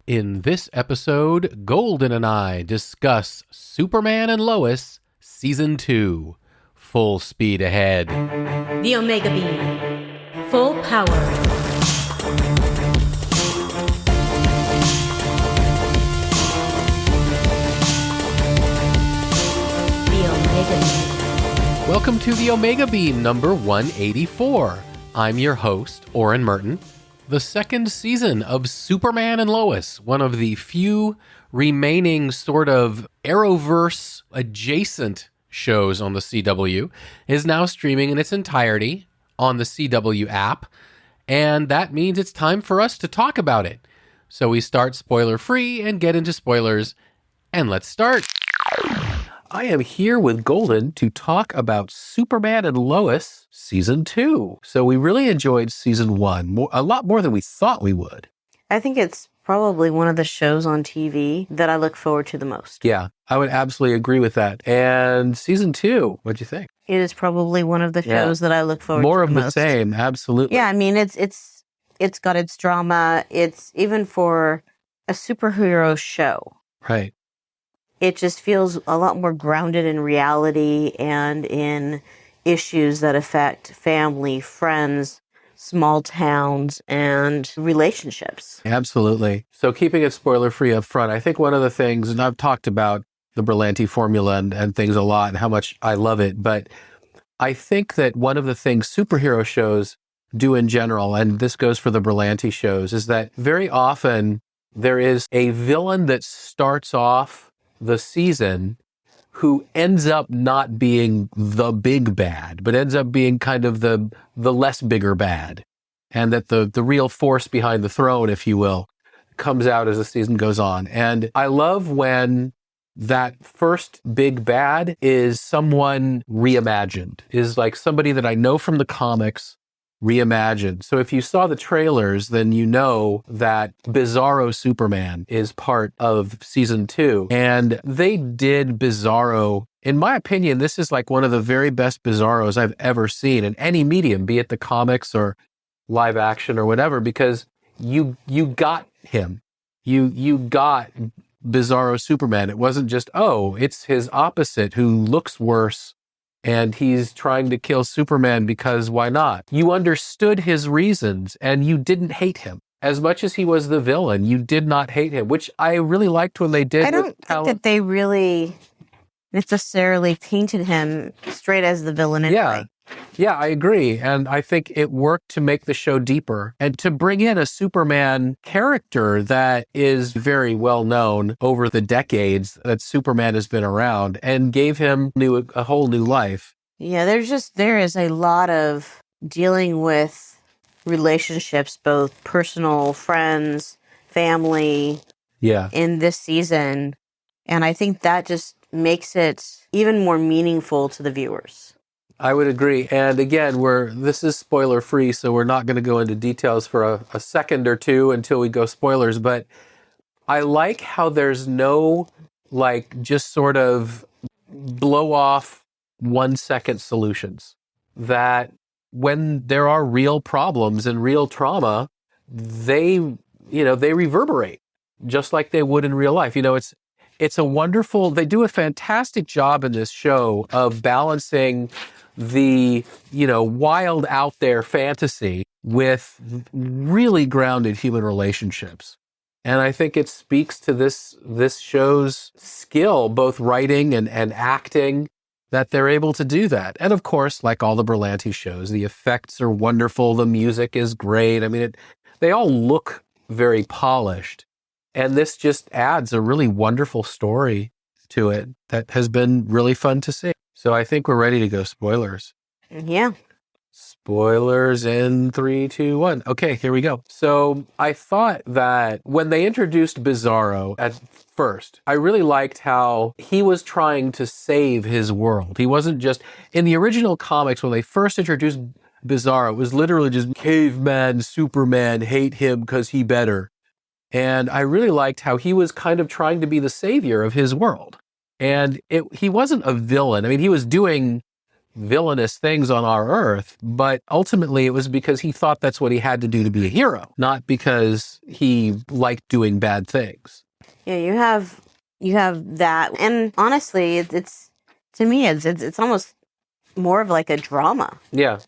In this episode, Golden and I discuss Superman and Lois, Season 2. Full speed ahead. The Omega Beam. Full power. The Omega Beam. Welcome to the Omega Beam number 184. I'm your host, Oren Merton. The second season of Superman and Lois, one of the few remaining sort of Arrowverse adjacent shows on the CW, is now streaming in its entirety on the CW app, and that means it's time for us to talk about it. So we start spoiler-free and get into spoilers, and let's start. I am here with Golden to talk about Superman and Lois Season 2. So we really enjoyed Season 1, a lot more than we thought we would. I think it's probably one of the shows on TV that I look forward to the most. Yeah, I would absolutely agree with that. And Season 2, what'd you think? It is probably one of the shows that I look forward more to the most. More of the same, absolutely. Yeah, I mean, it's got its drama. It's even for a superhero show. Right. It just feels a lot more grounded in reality and in issues that affect family, friends, small towns, and relationships. Absolutely. So keeping it spoiler-free up front, I think one of the things, and I've talked about the Berlanti formula and things a lot and how much I love it, but I think that one of the things superhero shows do in general, and this goes for the Berlanti shows, is that very often there is a villain that starts off the season who ends up not being the big bad, but ends up being kind of the less bigger bad. And that the real force behind the throne, if you will, comes out as the season goes on. And I love when that first big bad is someone reimagined, is like somebody that I know from the comics reimagined. So if you saw the trailers, then you know that Bizarro Superman is part of Season 2. And they did Bizarro. In my opinion, this is like one of the very best Bizarros I've ever seen in any medium, be it the comics or live action or whatever, because you got him. You got Bizarro Superman. It wasn't just, oh, it's his opposite who looks worse and he's trying to kill Superman because why not? You understood his reasons and you didn't hate him. As much as he was the villain, you did not hate him, which I really liked when they did. I don't think that they really necessarily painted him straight as the villain anyway. Yeah, I agree. And I think it worked to make the show deeper and to bring in a Superman character that is very well known over the decades that Superman has been around and gave him a whole new life. Yeah, there is a lot of dealing with relationships, both personal, friends, family, in this season. And I think that just makes it even more meaningful to the viewers. I would agree. And again, this is spoiler free, so we're not going to go into details for a second or two until we go spoilers. But I like how there's no just sort of blow off 1 second solutions. That when there are real problems and real trauma, they reverberate just like they would in real life. It's a wonderful, they do a fantastic job in this show of balancing the, wild out there fantasy with really grounded human relationships. And I think it speaks to this show's skill, both writing and acting, that they're able to do that. And of course, like all the Berlanti shows, the effects are wonderful. The music is great. I mean, they all look very polished. And this just adds a really wonderful story to it that has been really fun to see. So I think we're ready to go spoilers. Yeah. Spoilers in 3, 2, 1. Okay, here we go. So I thought that when they introduced Bizarro at first, I really liked how he was trying to save his world. He wasn't just, in the original comics, when they first introduced Bizarro, it was literally just caveman, Superman, hate him because he better. And I really liked how he was kind of trying to be the savior of his world. And he wasn't a villain. I mean, he was doing villainous things on our Earth, but ultimately it was because he thought that's what he had to do to be a hero, not because he liked doing bad things. Yeah, you have that, and honestly, it's to me, it's almost more of like a drama. Yeah,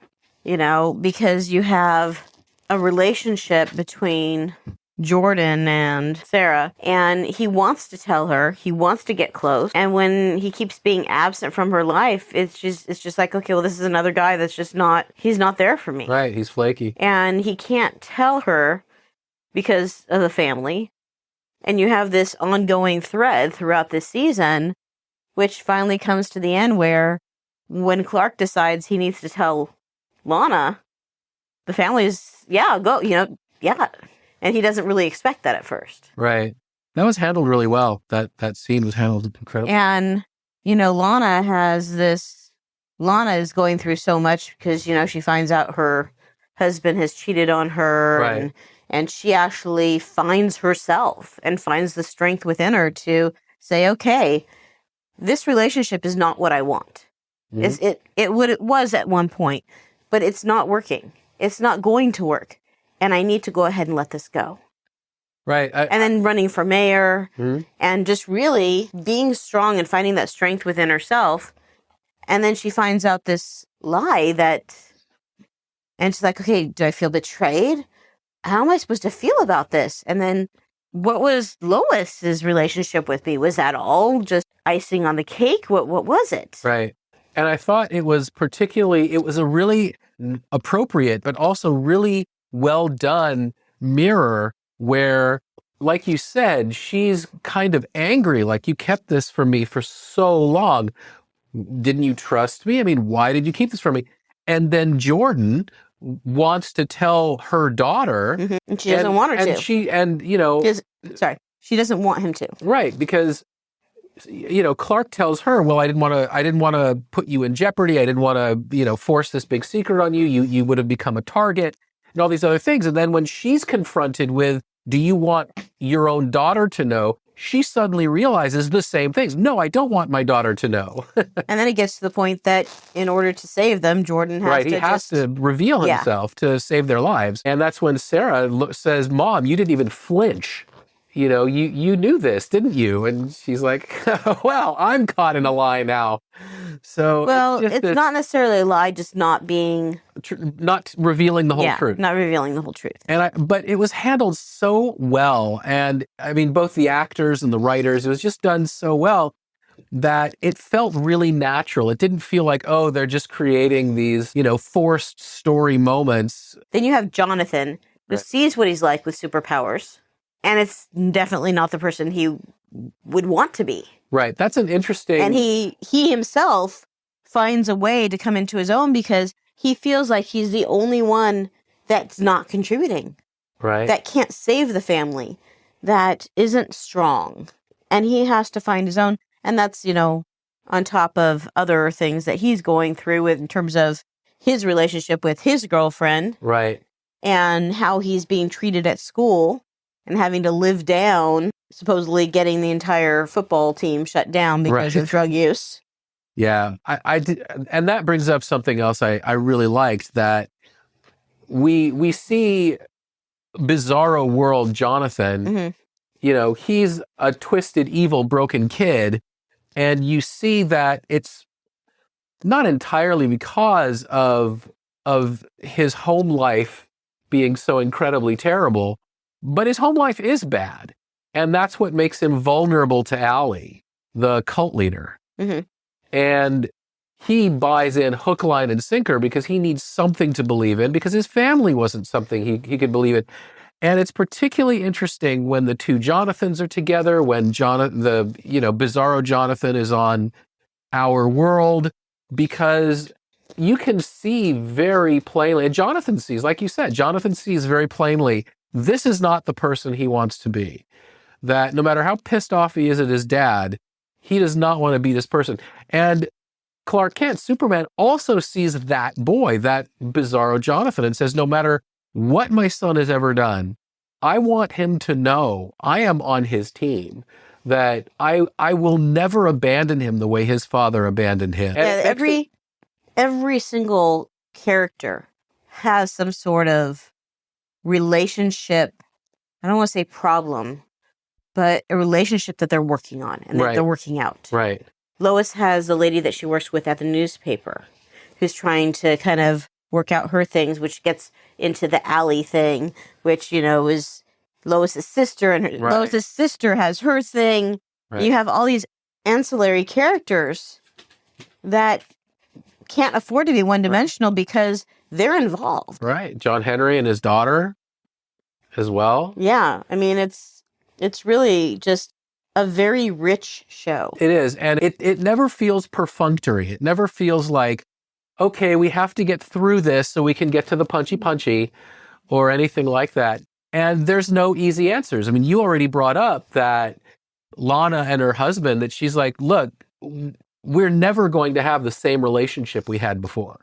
because you have a relationship between Jordan and Sarah, and he wants to tell her, he wants to get close, and when he keeps being absent from her life, it's just like, okay, well, this is another guy that's just he's not there for me. Right, he's flaky. And he can't tell her because of the family. And you have this ongoing thread throughout this season, which finally comes to the end where when Clark decides he needs to tell Lana, the family's, go, yeah. And he doesn't really expect that at first. Right. That was handled really well. That scene was handled incredibly. And, Lana is going through so much because, she finds out her husband has cheated on her. Right. And she actually finds herself and finds the strength within her to say, okay, this relationship is not what I want. Mm-hmm. It was at one point, but it's not working. It's not going to work. And I need to go ahead and let this go. Right. And then running for mayor and just really being strong and finding that strength within herself. And then she finds out this lie and she's like, okay, do I feel betrayed? How am I supposed to feel about this? And then what was Lois's relationship with me? Was that all just icing on the cake? What was it? Right. And I thought it was a really appropriate, but also really well done mirror where, like you said, she's kind of angry. Like, you kept this from me for so long. Didn't you trust me? I mean, why did you keep this from me? And then Jordan wants to tell her daughter. Mm-hmm. And she doesn't want her to. She doesn't want him to. Right, because Clark tells her, well, I didn't want to put you in jeopardy. I didn't want to, force this big secret on you. You would have become a target and all these other things. And then when she's confronted with, do you want your own daughter to know? She suddenly realizes the same things. No, I don't want my daughter to know. And then it gets to the point that in order to save them, Jordan has to reveal himself to save their lives. And that's when Sarah says, Mom, you didn't even flinch. You knew this, didn't you? And she's like, well, I'm caught in a lie now. So it's not necessarily a lie, just not being not revealing the whole truth. Not revealing the whole truth. But it was handled so well, and I mean, both the actors and the writers, it was just done so well that it felt really natural. It didn't feel like, oh, they're just creating these, forced story moments. Then you have Jonathan, who sees what he's like with superpowers. And it's definitely not the person he would want to be. Right. That's an interesting... And he himself finds a way to come into his own because he feels like he's the only one that's not contributing. Right. That can't save the family. That isn't strong. And he has to find his own. And that's, on top of other things that he's going through in terms of his relationship with his girlfriend. Right. And how he's being treated at school. And having to live down, supposedly getting the entire football team shut down because of drug use. Yeah, I did, and that brings up something else I really liked, that we see Bizarro World Jonathan. Mm-hmm. He's a twisted, evil, broken kid, and you see that it's not entirely because of his home life being so incredibly terrible. But his home life is bad. And that's what makes him vulnerable to Allie, the cult leader. Mm-hmm. And he buys in hook, line, and sinker because he needs something to believe in, because his family wasn't something he could believe in. And it's particularly interesting when the two Jonathans are together, when Bizarro Jonathan is on Our World, because you can see very plainly, and Jonathan sees, like you said, very plainly, this is not the person he wants to be. That no matter how pissed off he is at his dad, he does not want to be this person. And Clark Kent, Superman, also sees that boy, that Bizarro Jonathan, and says, no matter what my son has ever done, I want him to know I am on his team, that I will never abandon him the way his father abandoned him. Yeah, every single character has some sort of relationship. I don't want to say problem, but a relationship that they're working on and that they're working out. Right. Lois has a lady that she works with at the newspaper who's trying to kind of work out her things, which gets into the alley thing, which, is Lois's sister, and Lois's sister has her thing. Right. You have all these ancillary characters that can't afford to be one-dimensional because they're involved. Right. John Henry and his daughter as well. Yeah. I mean, it's really just a very rich show. It is. And it never feels perfunctory. It never feels like, okay, we have to get through this so we can get to the punchy or anything like that. And there's no easy answers. I mean, you already brought up that Lana and her husband, that she's like, look, we're never going to have the same relationship we had before.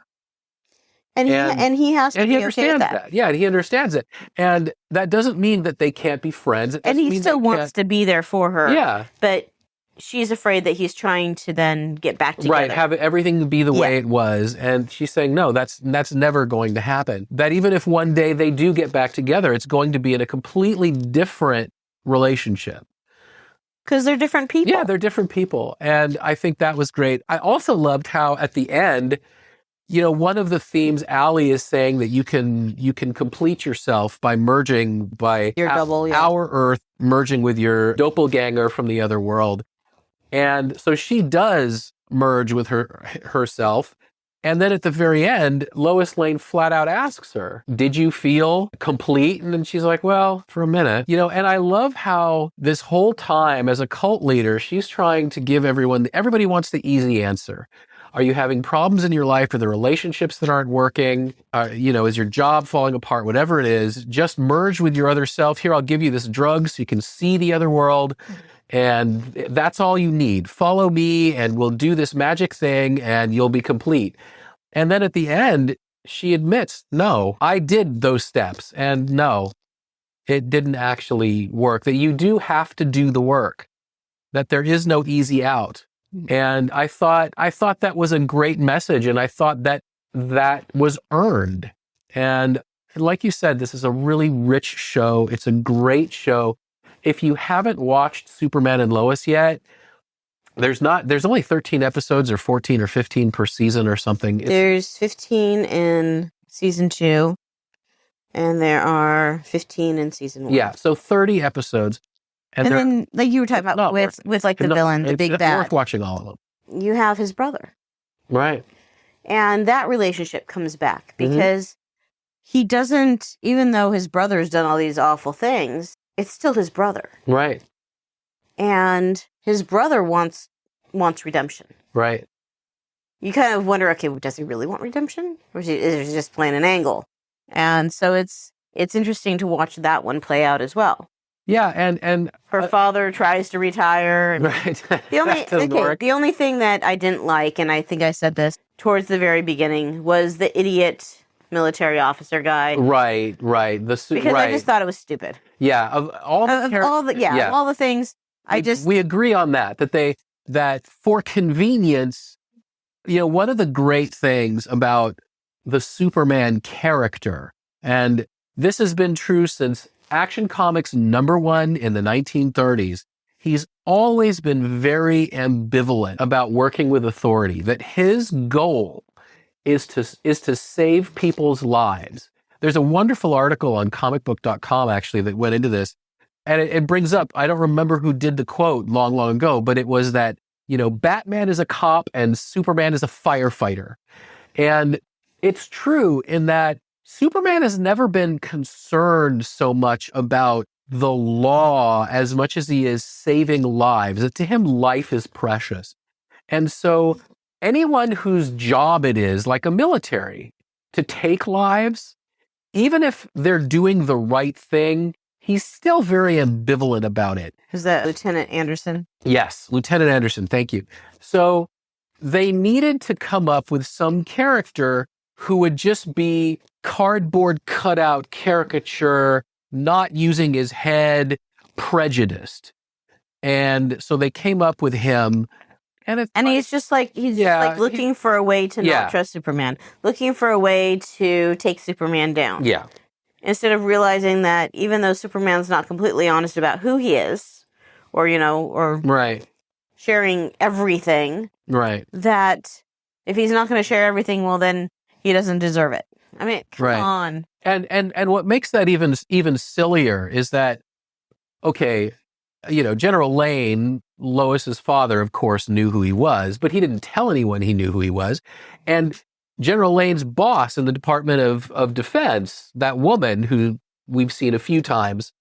And he has to be okay with that. Yeah, and he understands it. And that doesn't mean that they can't be friends. And he still wants to be there for her. Yeah. But she's afraid that he's trying to then get back together. Right, have everything be the way it was. And she's saying, no, that's never going to happen. That even if one day they do get back together, it's going to be in a completely different relationship. Because they're different people. Yeah, they're different people. And I think that was great. I also loved how at the end, one of the themes Allie is saying that you can complete yourself by merging by your double, our Earth merging with your doppelganger from the other world. And so she does merge with herself. And then at the very end, Lois Lane flat out asks her, did you feel complete? And then she's like, well, for a minute. And I love how this whole time as a cult leader, she's trying to give everybody wants the easy answer. Are you having problems in your life? Are there relationships that aren't working? Is your job falling apart? Whatever it is, just merge with your other self. Here, I'll give you this drug so you can see the other world. And that's all you need. Follow me and we'll do this magic thing and you'll be complete. And then at the end, she admits, no, I did those steps. And no, it didn't actually work. That you do have to do the work. That there is no easy out. And I thought that was a great message. And I thought that was earned. And like you said, this is a really rich show. It's a great show. If you haven't watched Superman and Lois yet, there's only 13 episodes or 14 or 15 per season or something. There's 15 in season 2 and there are 15 in season 1. Yeah, so 30 episodes. And then, like you were talking about with like the villain, the big bad. Worth watching all of them. You have his brother. Right. And that relationship comes back because he doesn't, even though his brother's done all these awful things, it's still his brother. Right. And his brother wants redemption. Right. You kind of wonder, okay, does he really want redemption? Or is he just playing an angle? And so it's interesting to watch that one play out as well. Yeah, and her father tries to retire. And right. The only thing that I didn't like, and I think I said this towards the very beginning, was the idiot military officer guy. Right. Because I just thought it was stupid. Yeah, of all the things. We agree on that for convenience, one of the great things about the Superman character, and this has been true since Action Comics #1 in the 1930s, he's always been very ambivalent about working with authority, that his goal is to save people's lives. There's a wonderful article on comicbook.com actually that went into this. And it brings up, I don't remember who did the quote long, long ago, but it was that, Batman is a cop and Superman is a firefighter. And it's true in that Superman has never been concerned so much about the law as much as he is saving lives. That to him, life is precious. And so anyone whose job it is, like a military, to take lives, even if they're doing the right thing, he's still very ambivalent about it. Is that Lieutenant Anderson? Yes, Lieutenant Anderson, thank you. So they needed to come up with some character who would just be cardboard cutout caricature, not using his head, prejudiced. And so they came up with him. And he's just like looking for a way to not trust Superman, looking for a way to take Superman down. Yeah. Instead of realizing that even though Superman's not completely honest about who he is, or right, sharing everything, right, that if he's not going to share everything, well, then he doesn't deserve it. I mean, come on. And what makes that even sillier is that, okay, General Lane, Lois's father, of course, knew who he was, but he didn't tell anyone he knew who he was. And General Lane's boss in the Department of Defense, that woman who we've seen a few times,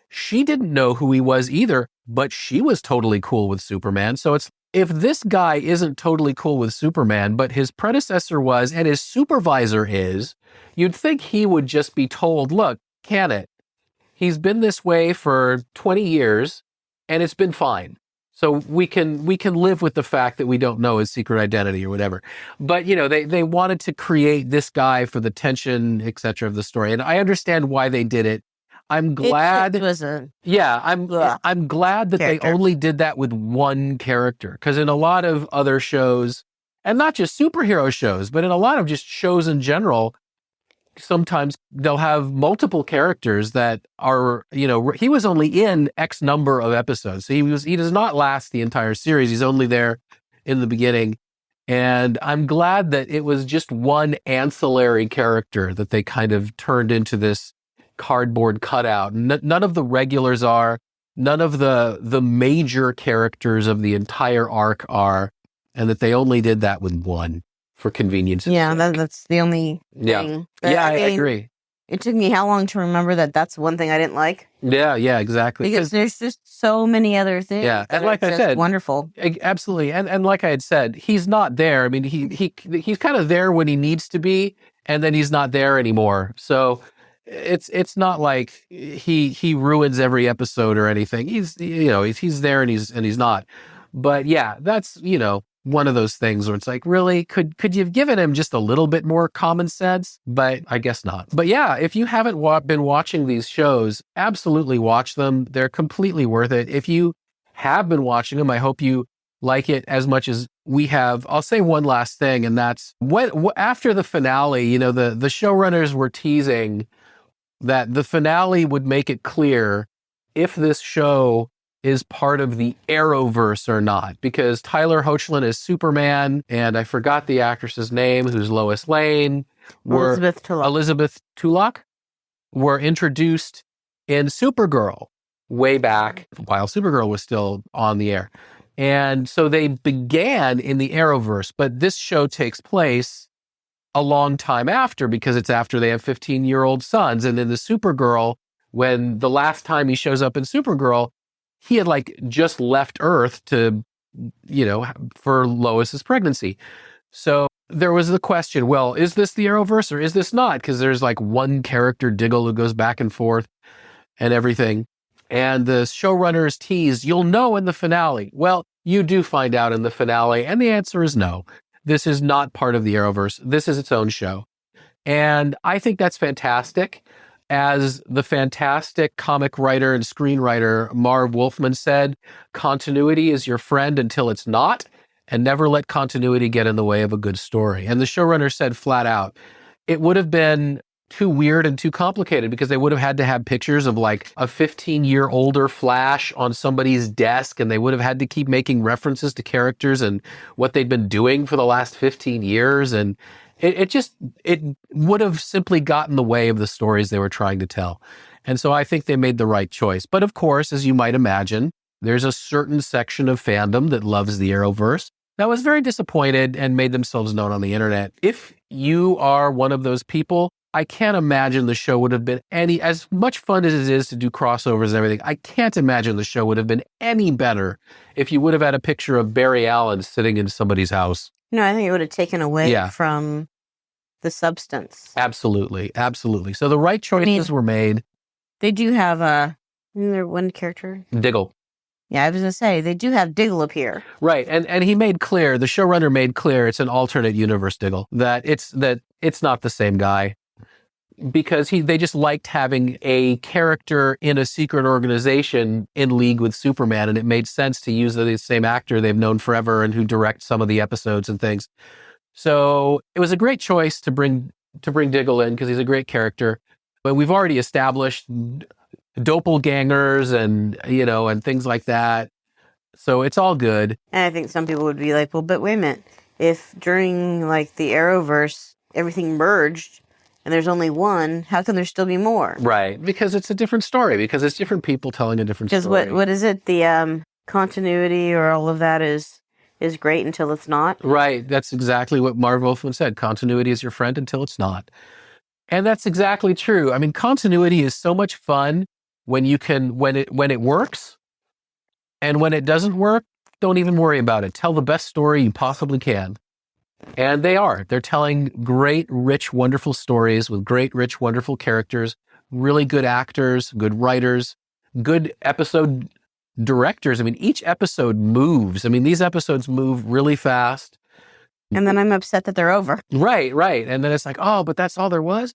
she didn't know who he was either, but she was totally cool with Superman. So if this guy isn't totally cool with Superman, but his predecessor was and his supervisor is, you'd think he would just be told, look, can it? He's been this way for 20 years and it's been fine. So we can live with the fact that we don't know his secret identity or whatever. But, they wanted to create this guy for the tension, et cetera, of the story. And I understand why they did it. I'm glad. I'm glad that they only did that with one character. Because in a lot of other shows, and not just superhero shows, but in a lot of just shows in general, sometimes they'll have multiple characters that are, he was only in X number of episodes. So he does not last the entire series. He's only there in the beginning. And I'm glad that it was just one ancillary character that they kind of turned into this cardboard cutout. None of the regulars are, none of the major characters of the entire arc are, and that they only did that with one for convenience. Yeah, that's the only thing. I agree. It took me how long to remember that's one thing I didn't like? Yeah, exactly. Because there's just so many other things. Yeah, and like I said, wonderful. Absolutely, and like I had said, he's not there. I mean, he's kind of there when he needs to be, and then he's not there anymore. So it's not like he ruins every episode or anything. He's there and he's not. But yeah, that's one of those things where it's like, really, could you have given him just a little bit more common sense? But I guess not. But yeah, if you haven't been watching these shows, absolutely watch them. They're completely worth it. If you have been watching them, I hope you like it as much as we have. I'll say one last thing, and that's after the finale, the showrunners were teasing that the finale would make it clear if this show is part of the Arrowverse or not, because Tyler Hoechlin is Superman, and I forgot the actress's name, who's Lois Lane. Elizabeth Tulloch were introduced in Supergirl way back while Supergirl was still on the air. And so they began in the Arrowverse, but this show takes place a long time after, because it's after they have 15-year-old sons. And in the Supergirl, when the last time he shows up in Supergirl, he had just left Earth to, for Lois's pregnancy. So there was the question, well, is this the Arrowverse or is this not? Because there's one character, Diggle, who goes back and forth and everything. And the showrunners teased, you'll know in the finale. Well, you do find out in the finale, and the answer is no. This is not part of the Arrowverse. This is its own show. And I think that's fantastic. As the fantastic comic writer and screenwriter Marv Wolfman said, continuity is your friend until it's not, and never let continuity get in the way of a good story. And the showrunner said flat out, it would have been too weird and too complicated, because they would have had to have pictures of a 15-year older Flash on somebody's desk, and they would have had to keep making references to characters and what they'd been doing for the last 15 years. And it would have simply gotten in the way of the stories they were trying to tell. And so I think they made the right choice. But of course, as you might imagine, there's a certain section of fandom that loves the Arrowverse that was very disappointed and made themselves known on the internet. If you are one of those people, I can't imagine the show would have been as much fun as it is to do crossovers and everything. I can't imagine the show would have been any better if you would have had a picture of Barry Allen sitting in somebody's house. No, I think it would have taken away from the substance. Absolutely. So the right choices were made. They do have one character? Diggle. Yeah, I was going to say, they do have Diggle appear. Right, and he made clear, the showrunner made clear, it's an alternate universe Diggle, that it's not the same guy. because they just liked having a character in a secret organization in league with Superman, and it made sense to use the same actor they've known forever and who directs some of the episodes and things. So it was a great choice to bring Diggle in because he's a great character. But we've already established doppelgangers and things like that. So it's all good. And I think some people would be like, well, but wait a minute. If during like the Arrowverse, everything merged and there's only one, how can there still be more? Right. Because it's a different story, because it's different people telling a different story. Because what is it? The continuity or all of that is great until it's not. Right. That's exactly what Marv Wolfman said. Continuity is your friend until it's not. And that's exactly true. I mean, continuity is so much fun when it works. And when it doesn't work, don't even worry about it. Tell the best story you possibly can. And they're telling great, rich, wonderful stories with great, rich, wonderful characters, really good actors, good writers, good episode directors. I mean, each episode moves. I mean, these episodes move really fast. And then I'm upset that they're over. Right. And then it's like, oh, but that's all there was?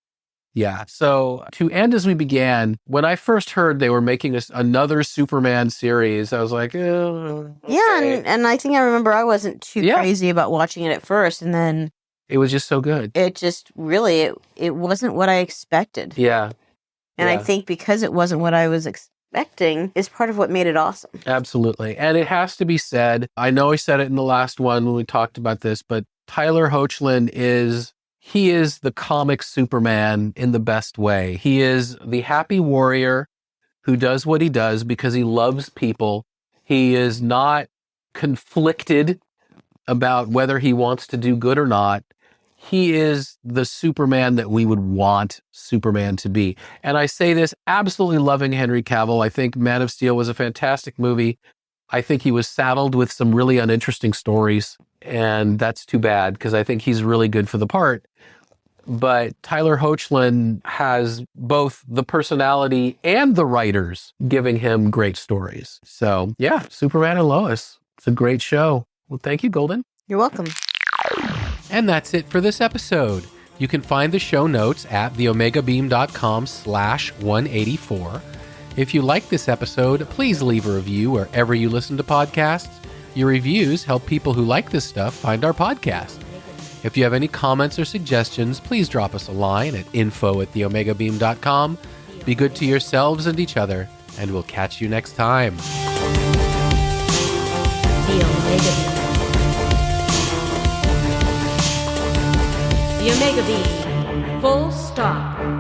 Yeah. So to end as we began, when I first heard they were making another Superman series, I was like, oh, okay. Yeah. And I think I remember I wasn't too crazy about watching it at first. And then it was just so good. It just really, it wasn't what I expected. Yeah. And I think because it wasn't what I was expecting is part of what made it awesome. Absolutely. And it has to be said, I know I said it in the last one when we talked about this, but Tyler Hoechlin is the comic Superman in the best way. He is the happy warrior who does what he does because he loves people. He is not conflicted about whether he wants to do good or not. He is the Superman that we would want Superman to be. And I say this absolutely loving Henry Cavill. I think Man of Steel was a fantastic movie. I think he was saddled with some really uninteresting stories, and that's too bad because I think he's really good for the part. But Tyler Hoechlin has both the personality and the writers giving him great stories. So yeah, Superman and Lois. It's a great show. Well, thank you, Golden. You're welcome. And that's it for this episode. You can find the show notes at theomegabeam.com/184. If you like this episode, please leave a review wherever you listen to podcasts. Your reviews help people who like this stuff find our podcast. If you have any comments or suggestions, please drop us a line at info@theomegabeam.com. Be good to yourselves and each other, and we'll catch you next time. The Omega Beam. The Omega Beam. Full stop.